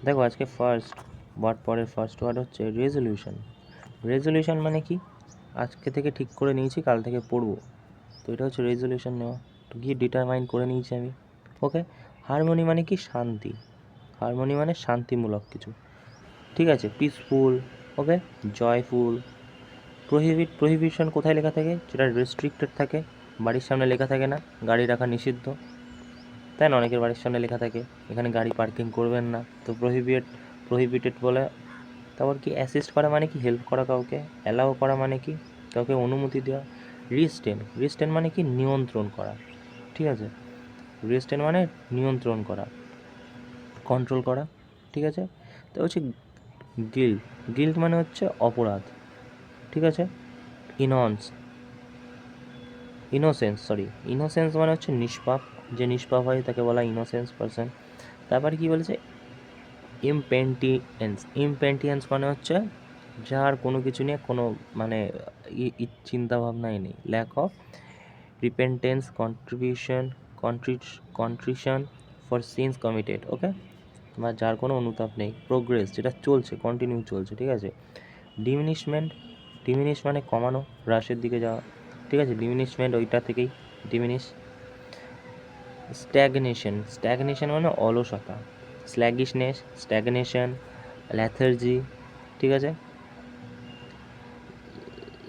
দেখো আজকে first word, পরের ফার্স্ট ওয়ার্ড হচ্ছে রেজলিউশন। রেজলিউশন মানে কি? আজকে থেকে ঠিক করে নিয়েছি কাল থেকে পড়বো, তো এটা হচ্ছে রেজলিউশন নেওয়া। তো গিয়ে ডিটারমাইন করে নিয়েছি আমি। ওকে। হারমোনি মানে কি? শান্তি। হারমোনি মানে শান্তিমূলক কিছু, ঠিক আছে। পিসফুল, ওকে। জয়ফুল। প্রহিবিশন কোথায় লেখা থাকে? যেটা রেস্ট্রিক্টেড থাকে, বাড়ির সামনে লেখা থাকে না গাড়ি রাখা নিষিদ্ধ, তাই না? অনেকের বাড়ির সামনে লেখা থাকে এখানে গাড়ি পার্কিং করবেন না, তো প্রহিবিটেড বলে। তারপর কি? অ্যাসিস্ট করা মানে কি? হেল্প করা কাউকে। অ্যালাউ করা মানে কি? কাউকে অনুমতি দেওয়া। রিস্টেন মানে কি? নিয়ন্ত্রণ করা, ঠিক আছে। রিস্টেন মানে নিয়ন্ত্রণ করা, কন্ট্রোল করা, ঠিক আছে। তো হচ্ছে গিল্ট মানে হচ্ছে অপরাধ, ঠিক আছে। ইনন্স ইনোসেন্স মানে হচ্ছে নিষ্পাপ, যে নিষ্পাপ হয় তাকে বলা ইনোসেন্স পারসন। তারপরে কি বলেছে? ইমপেন্টিয়েন্স মানে হচ্ছে যার কোনো কিছু নিয়ে কোনো মানে চিন্তা ভাবনাই নেই। Lack of repentance, contrition for sins committed, okay. বা যার কোনো অনুতাপ নেই। প্রোগ্রেস, যেটা চলছে, কন্টিনিউ চলছে, ঠিক আছে। ডিমিনিশ মানে কমানো, হ্রাসের দিকে যাওয়া, ঠিক আছে। ডিমিনিশমেন্ট ওইটা থেকেই ডিমিনিশ। স্ট্যাগনেশন মানে অলসতা। স্ট্যাগনেশন, ল্যাথার্জি, ঠিক আছে।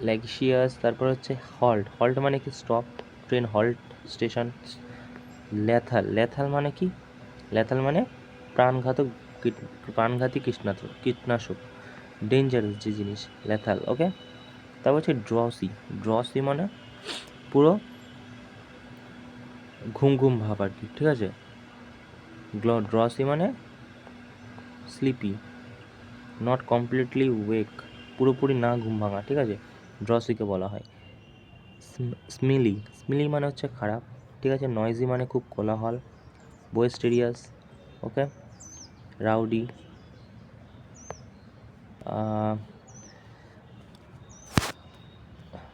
ল্যাগশিয়াস। তারপর হচ্ছে হল্ট মানে কি? Stop, train halt, station. Lethal মানে কি? ল্যাথাল মানে প্রাণঘাতক, প্রাণঘাতী কীটনাশক, ডেঞ্জারাস যে জিনিস, ল্যাথাল, ওকে। তারপর হচ্ছে ড্রসি মানে পুরো ঘুম ঘুম ভাব আর কি, ঠিক আছে। ড্রসি মানে স্লিপি, নট কমপ্লিটলি ওয়েক, পুরোপুরি না ঘুম ভাঙা, ঠিক আছে। ড্রসিকে বলা হয়। স্মিলি মানে হচ্ছে খারাপ, ঠিক আছে। নয়েজি মানে খুব কোলাহল। বোয়েস্টেরিয়াস, ওকে। রাউডি।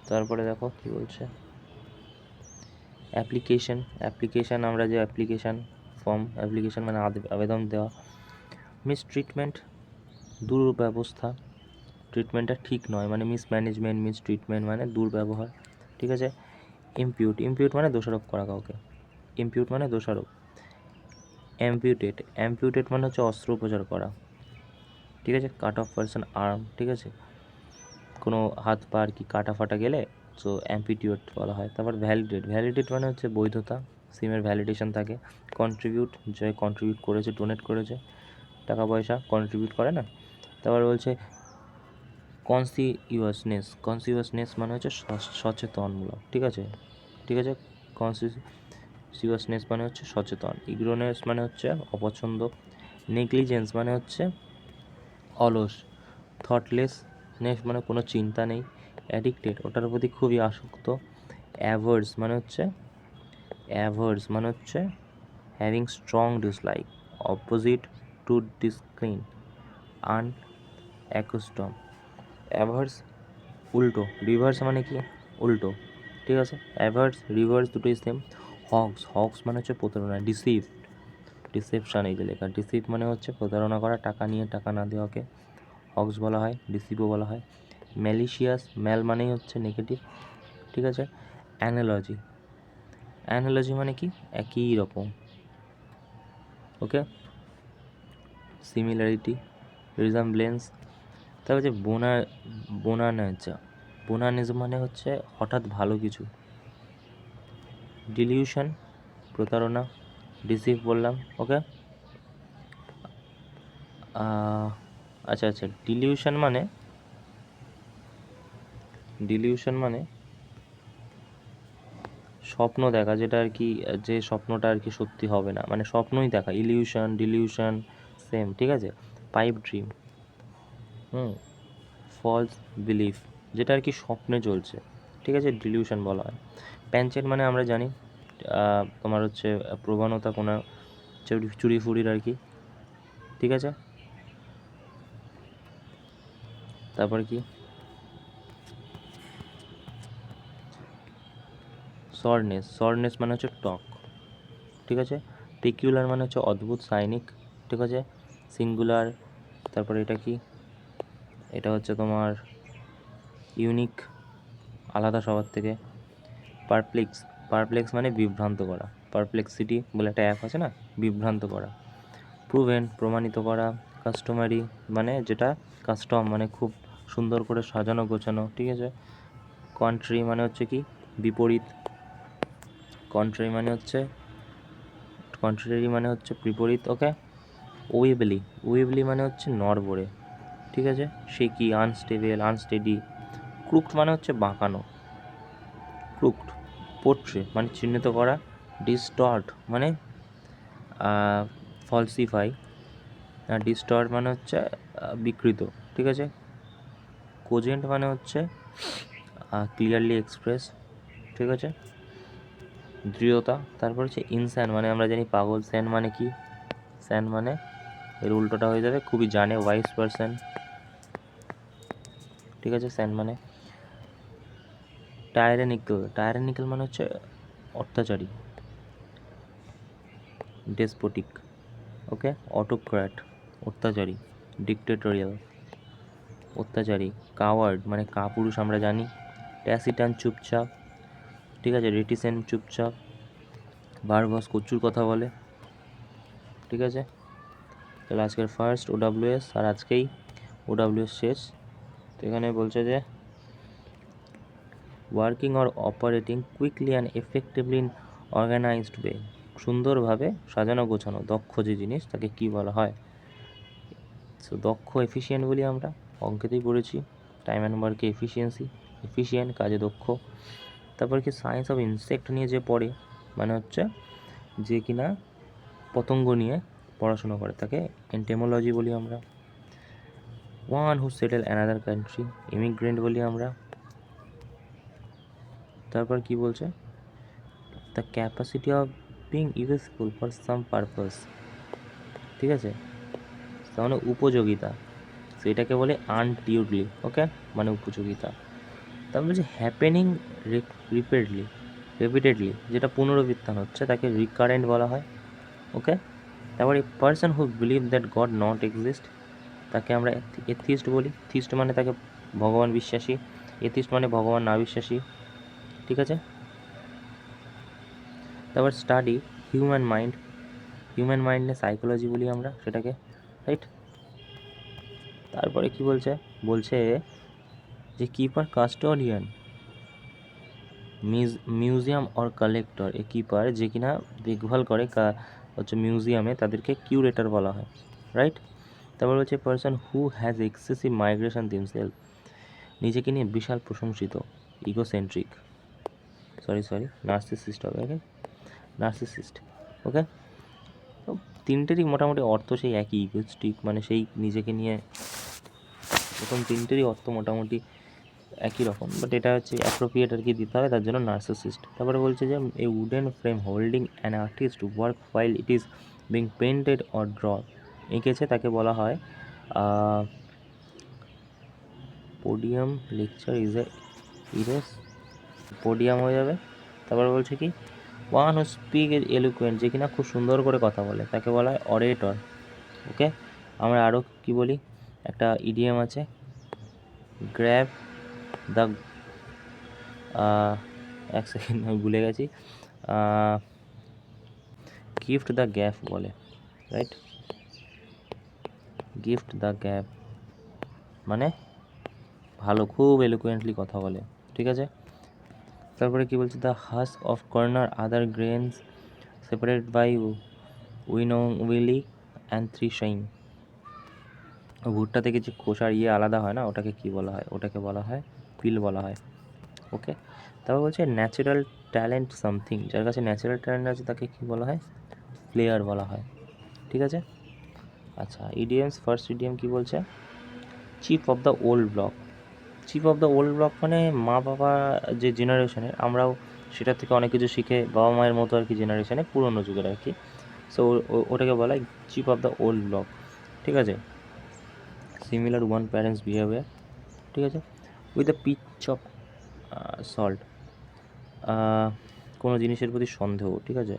তারপরে দেখো কি বলছে। অ্যাপ্লিকেশন আমরা যে অ্যাপ্লিকেশন মানে আবেদন দেওয়া। মিসট্রিটমেন্ট, দুর্ব্যবস্থা, ট্রিটমেন্টটা ঠিক নয় মানে মিসম্যানেজমেন্ট, মিসট্রিটমেন্ট মানে দুর্ব্যবহার, ঠিক আছে। ইমপিউট মানে দোষারোপ করা কাউকে। ইমপিউট মানে দোষারোপ। অ্যাম্পিউটেট মানে হচ্ছে অস্ত্রোপচার করা, ঠিক আছে। কাট অফ পারসন আর্ম, ঠিক আছে। কোনো হাত পা আর কি কাটা ফাটা গেলে তো অ্যাম্পিটিউট বলা হয়। তারপর ভ্যালিডেট মানে হচ্ছে বৈধতা, সিমের ভ্যালিডেশন থাকে। কন্ট্রিবিউট, যে কন্ট্রিবিউট করেছে, ডোনেট করেছে, টাকা পয়সা কন্ট্রিবিউট করে না। তারপর বলছে কনসিউয়াসনেস মানে হচ্ছে সচেতনমূলক, ঠিক আছে, ঠিক আছে। কনসিউয়াসনেস মানে হচ্ছে সচেতন। ইগনোরেন্স মানে হচ্ছে অপছন্দ। নেগলিজেন্স মানে হচ্ছে অলস। থটলেসনেস মানে কোনো চিন্তা নেই। অ্যাডিক্টেড, ওটার প্রতি খুবই আসক্ত। অ্যাভার্স মানে হচ্ছে having strong dislike, opposite to disinclined, unaccustomed. Averse উল্টো, রিভার্স মানে কি? উল্টো, ঠিক আছে। অ্যাভার্স রিভার্স দুটোই সেম। হক্স মানে হচ্ছে প্রতারণা। ডিসেপশন, এই যে লেখা ডিসিভ মানে হচ্ছে প্রতারণা করা, টাকা নিয়ে টাকা না দেওয়াকে হক্স বলা হয়, ডিসিভও বলা হয়। ম্যালিশিয়াস, মানেই হচ্ছে নেগেটিভ, ঠিক আছে। অ্যানালজি মানে কি? একই রকম, ওকে। সিমিলারিটি, রিজাম্বলেন্স। তারপর হচ্ছে বোনানেজ মানে হচ্ছে হঠাৎ ভালো কিছু। ডিলিউশন, প্রতারণা। ডিসিভ বললাম, ওকে। আচ্ছা, ডিলিউশন মানে স্বপ্ন দেখা, যেটা আর কি, যে স্বপ্নটা আর কি সত্যি হবে না, মানে স্বপ্নই দেখা। ডিলিউশন সেম, ঠিক আছে। পাইপ ড্রিম, ফলস বিলিফ, যেটা আর কি স্বপ্নে চলছে, ঠিক আছে, ডিলিউশন বলা হয়। প্যানচেট মানে আমরা জানি তোমার হচ্ছে প্রবণতা, কোনো চুরি ফুরির আর কি, ঠিক আছে। তারপর কি? সরনেস মানে হচ্ছে টক, ঠিক আছে। পেকিউলার মানে হচ্ছে অদ্ভুত, সাইনিক, ঠিক আছে। সিঙ্গুলার, তারপরে এটা কি, এটা হচ্ছে তোমার ইউনিক, আলাদা সবার থেকে। পারপ্লেক্স, পারপ্লেক্স মানে বিভ্রান্ত করা, পারপ্লেক্সিটি বলে একটা অ্যাপ আছে না, বিভ্রান্ত করা। প্রুভেন, প্রমাণিত করা। কাস্টমারি মানে যেটা কাস্টম মানে খুব সুন্দর করে সাজানো গোছানো, ঠিক আছে। কন্ট্রি মানে হচ্ছে কি, বিপরীত। কন্ট্রি মানে হচ্ছে, কন্ট্রারি মানে হচ্ছে বিপরীত, ওকে। ওয়েবলি, ওয়েবলি মানে হচ্ছে নড়বড়ে, ঠিক আছে। শেকি, আনস্টেবল, আনস্টেডি। ক্রুকড মানে হচ্ছে বাঁকানো, ক্রুকড। পোর্ট্রে মানে চিহ্নিত করা। ডিস্টর্ট মানে ফলসিফাই, ডিস্টর্ট মানে হচ্ছে বিকৃত, ঠিক আছে। কোজেন্ট মানে হচ্ছে ক্লিয়ারলি এক্সপ্রেস, ঠিক আছে, দৃঢ়তা। তারপর হচ্ছে ইনস্যান মানে আমরা জানি পাগল। স্যান মানে কি, স্যান মানে এর উল্টোটা হয়ে যাবে খুবই জানে, ওয়াইজ পারসন, ঠিক আছে, স্যান মানে। টাইরানিক্যাল, টাইরানিক্যাল মানে হচ্ছে অত্যাচারী, ডেসপোটিক, ওকে। অটোক্র্যাট, অত্যাচারী, ডিক্টেটোরিয়াল, অত্যাচারী। কাওয়ার্ড মানে কাপুরুষ আমরা জানি। ট্যাসিটান চুপচাপ, ঠিক আছে। রেটিসেন্ট চুপচাপ। ভার্বাস প্রচুর কথা বলে, ঠিক আছে। তাহলে আজকের ফার্স্ট OWS, আর আজকেই OWS শেষ। তো এখানে বলছে যে working or operating quickly and effectively in organized way, সুন্দরভাবে সাজানো গোছানো দক্ষ যে জিনিস তাকে কি বলা হয়। সো দক্ষ, এফিশিয়েন্ট বলি আমরা, অঙ্কেতেই পড়েছি। টাইম অ্যান্ড ওয়ার্কে এফিসিয়েন্সি, এফিশিয়েন্ট কাজে দক্ষ। তারপর কি সায়েন্স অফ ইনসেক্ট নিয়ে যে পড়ে, মানে হচ্ছে যে কিনা পতঙ্গ নিয়ে পড়াশোনা করে তাকে এন্টেমোলজি বলি আমরা। One who settle another country, immigrant বলি আমরা। তারপর কি বলছে, the capacity of being useful for some purpose, ঠিক আছে, তার মানে উপযোগিতা, সেটাকে বলে আনটিউডলি, ওকে, মানে উপযোগিতা। তারপর বলছে হ্যাপেনিং রিপিটেডলি, যেটা পুনরাবৃত্তান হচ্ছে তাকে রিকারেন্ট বলা হয়, ওকে। তারপরে person who believe that god not exist, তাকে আমরা এথিস্ট বলি। থিস্ট মানে তাকে ভগবান বিশ্বাসী, এথিস্ট মানে ভগবান না বিশ্বাসী, ঠিক আছে। তারপর স্টাডি হিউম্যান মাইন্ড, হিউম্যান মাইন্ডে সাইকোলজি বলি আমরা সেটাকে, রাইট। তারপরে কি বলছে, বলছে যে keeper custodian, museum or collector, A keeper যে কিনা দেখভাল করে হচ্ছে মিউজিয়ামে, তাদেরকে কিউরেটর বলা হয়, রাইট। তারপর হচ্ছে person who has excessive admiration themself, নিজেকে নিয়ে বিশাল প্রশংসিত, ইগোসেন্ট্রিক, সরি নার্সিসিস্ট হবে, ওকে, নার্সিসিস্ট, ওকে। তো তিনটেরই মোটামুটি অর্থ সেই একই, ইগোস্টিক মানে সেই নিজেকে নিয়ে, প্রথম তিনটেরই অর্থ মোটামুটি একই রকম, বাট এটা হচ্ছে অ্যাপ্রোপ্রিয়েট আর কি দিতে হবে, তার জন্য নার্সিসিস্ট। তারপরে বলছে যে a wooden frame holding an artist work while it is being painted or draw, এঁকেছে তাকে বলা হয় podium. Lecture is a erase, podium হয়ে যাবে। তারপরে বলছে কি one who speak is eloquent, যে কিনা খুব সুন্দর করে কথা বলে তাকে বলা হয় অরেটর, ওকে। আমরা আরও কি বলি, একটা ইডিএম আছে, গ্র্যাব দ্য, এক সেকেন্ড আমি ভুলে গেছি, গিফট দ্য গ্যাপ বলে, রাইট। গিফট দ্য গ্যাপ মানে ভালো, খুব এলোকুয়েন্টলি কথা বলে, ঠিক আছে। তারপরে কি বলছে, the husk of corn other grains separate by willy and threshing, ভুট্টা থেকে যে খোসার আলাদা হয় না, ওটাকে কি বলা হয়, ওটাকে বলা হয় পিল বলা হয়, ওকে। তারপর বলছে ন্যাচারাল ট্যালেন্ট সামথিং, যার কাছে ন্যাচারাল ট্যালেন্ট আছে তাকে কি বলা হয়, প্লেয়ার বলা হয়, ঠিক আছে। আচ্ছা, ইডিএমস, ফার্স্ট ইডিএম কি বলছে, chief of the old block. Chief of the old block মানে মা বাবা যে জেনারেশনের, আমরাও সেটা থেকে অনেক কিছু শিখে বাবা মায়ের মতো আর কি, জেনারেশনে পুরনো যুগের আর কি। সো ওটাকে বলা হয় chip of the old block, ঠিক আছে। সিমিলার ওয়ান প্যারেন্টস বিহেভিয়ার, ঠিক আছে। With the pinch of salt, কোনো জিনিসের প্রতি সন্দেহ, ঠিক আছে।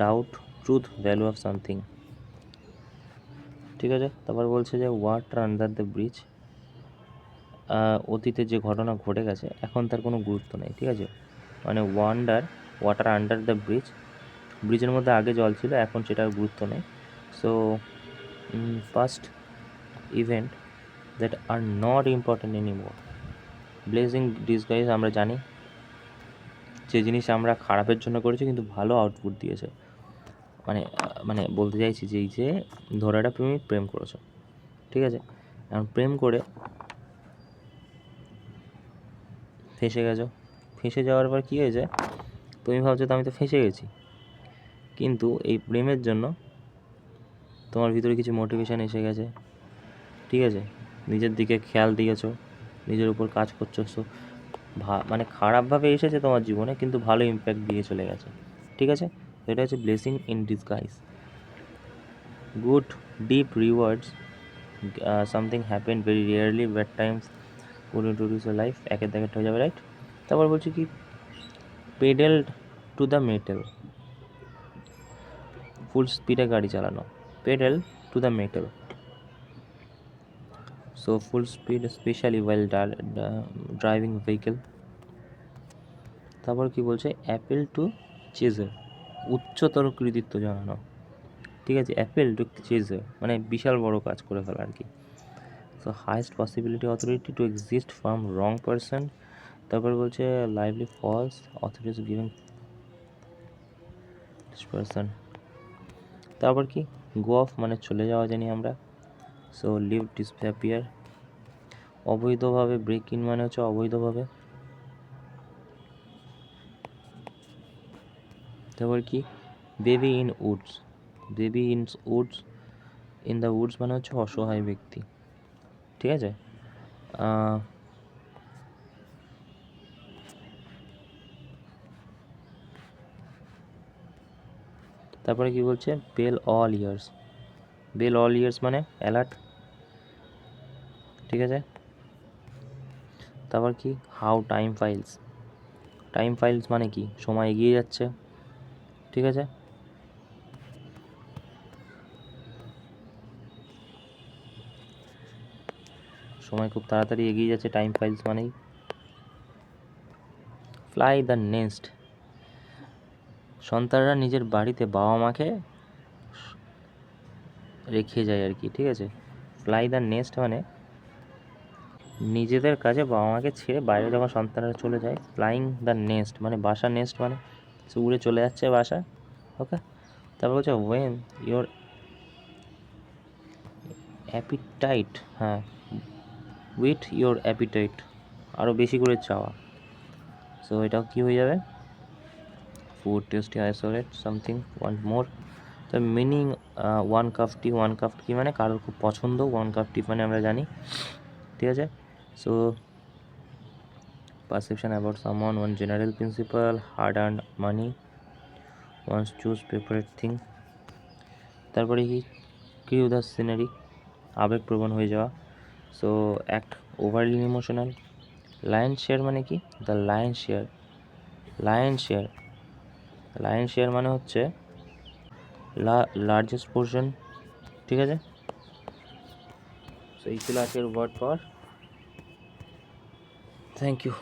Doubt truth value of something, ঠিক আছে। তারপর বলছে যে ওয়াটার আন্ডার দ্য ব্রিজ, অতীতে যে ঘটনা ঘটে গেছে এখন তার কোনো গুরুত্ব নেই। ঠিক আছে, মানে ওয়াটার আন্ডার দ্য ব্রিজ, ব্রিজের মধ্যে আগে জল ছিল, এখন সেটার গুরুত্ব নেই। So past event that are not important anymore. Blessing disguise, আমরা জানি যে জিনিস আমরা খারাপের জন্য করেছি কিন্তু ভালো আউটপুট দিয়েছে। মানে বলতে চাইছি যে এই যে ধরে একটা তুমি প্রেম করেছো, ঠিক আছে, এখন প্রেম করে ফেঁসে গেছো, ফেঁসে যাওয়ার পর কী হয়েছে, তুমি ভাবছো তো আমি তো ফেঁসে গেছি, কিন্তু এই প্রেমের জন্য তোমার ভিতরে কিছু মোটিভেশান এসে গেছে, ঠিক আছে, নিজের দিকে খেয়াল দিয়েছো, নিজের উপর কাজ করছো। সো মানে খারাপভাবে এসেছে তোমার জীবনে কিন্তু ভালো ইম্প্যাক্ট দিয়ে চলে গেছে, ঠিক আছে। তো এটা হচ্ছে blessing in disguise. Good deep rewards, something happen very rarely, bad Times could introduce your life, একের দাগেরটা হয়ে যাবে, রাইট। তারপর বলছি কি, পেডেল টু দ্য মেটেল, ফুল স্পিডে গাড়ি চালানো, pedal to the metal, so full speed specially while driving vehicle. তারপর কি বলছে, অ্যাপেল টু চেজার, উচ্চতর কৃতিত্ব জানানো, ঠিক আছে, অ্যাপেল টু চেজার মানে বিশাল বড় কাজ করে ফেলা আর কি। So highest possibility authority to exist from wrong person. তারপর বলছে lively falls authority giving this person. তারপর কি, গো অফ মানে চলে যাওয়া জানি আমরা, সো লিভ ডিসঅ্যাপিয়ার। অবৈধভাবে, ব্রেক ইন মানে হচ্ছে অবৈধভাবে। তারপর কি, baby in woods, baby in woods, in the woods মানে হচ্ছে অসহায় ব্যক্তি, ঠিক আছে। তারপরে কি বলছে, bell all ears, bell all ears মানে অ্যালার্ট, ঠিক আছে। তারপর কি, how time files, time files মানে কি, সময় এগিয়ে যাচ্ছে, ঠিক আছে। সময় খুব তাড়াতাড়ি এগিয়ে যাচ্ছে, টাইম ফাইলস মানেই। ফ্লাই দ্য নেস্ট, সন্তানরা নিজের বাড়িতে বাবা মাকে রেখে যায় আর কি, ঠিক আছে। ফ্লাই দ্য নেস্ট মানে নিজেদের কাজে বাবা মাকে ছেড়ে বাইরে যখন সন্তানরা চলে যায়, ফ্লাইং দ্য নেস্ট মানে বাসা, নেস্ট মানে সে উড়ে চলে যাচ্ছে বাসা, ওকে। তারপর হচ্ছে ওয়েন ইওর অ্যাপিটাইট, হ্যাঁ, উইথ ইওর অ্যাপিটাইট, আরও বেশি করে চাওয়া, সো এটাও কী হয়ে যাবে, food tasty isolate something want মোর। তো মিনিং, ওয়ান কাপ টি, ওয়ান কাপ টি মানে কারোর খুব পছন্দ, ওয়ান কাপ টি মানে আমরা জানি, ঠিক আছে। So perception about someone, one general principle, hard earn money, one's choose preferred thing. তারপরে কি, ক্রিউ দ্য সিনারি, আবেগপ্রবণ হয়ে যাওয়া, so act overly emotional. Lion share মানে কি, the lion share, lion share, lion share মানে হচ্ছে লার্জেস্ট পোর্শন, ঠিক আছে। সো এই ছিল আজকের ওয়ার্ড পাওয়ার। Thank you.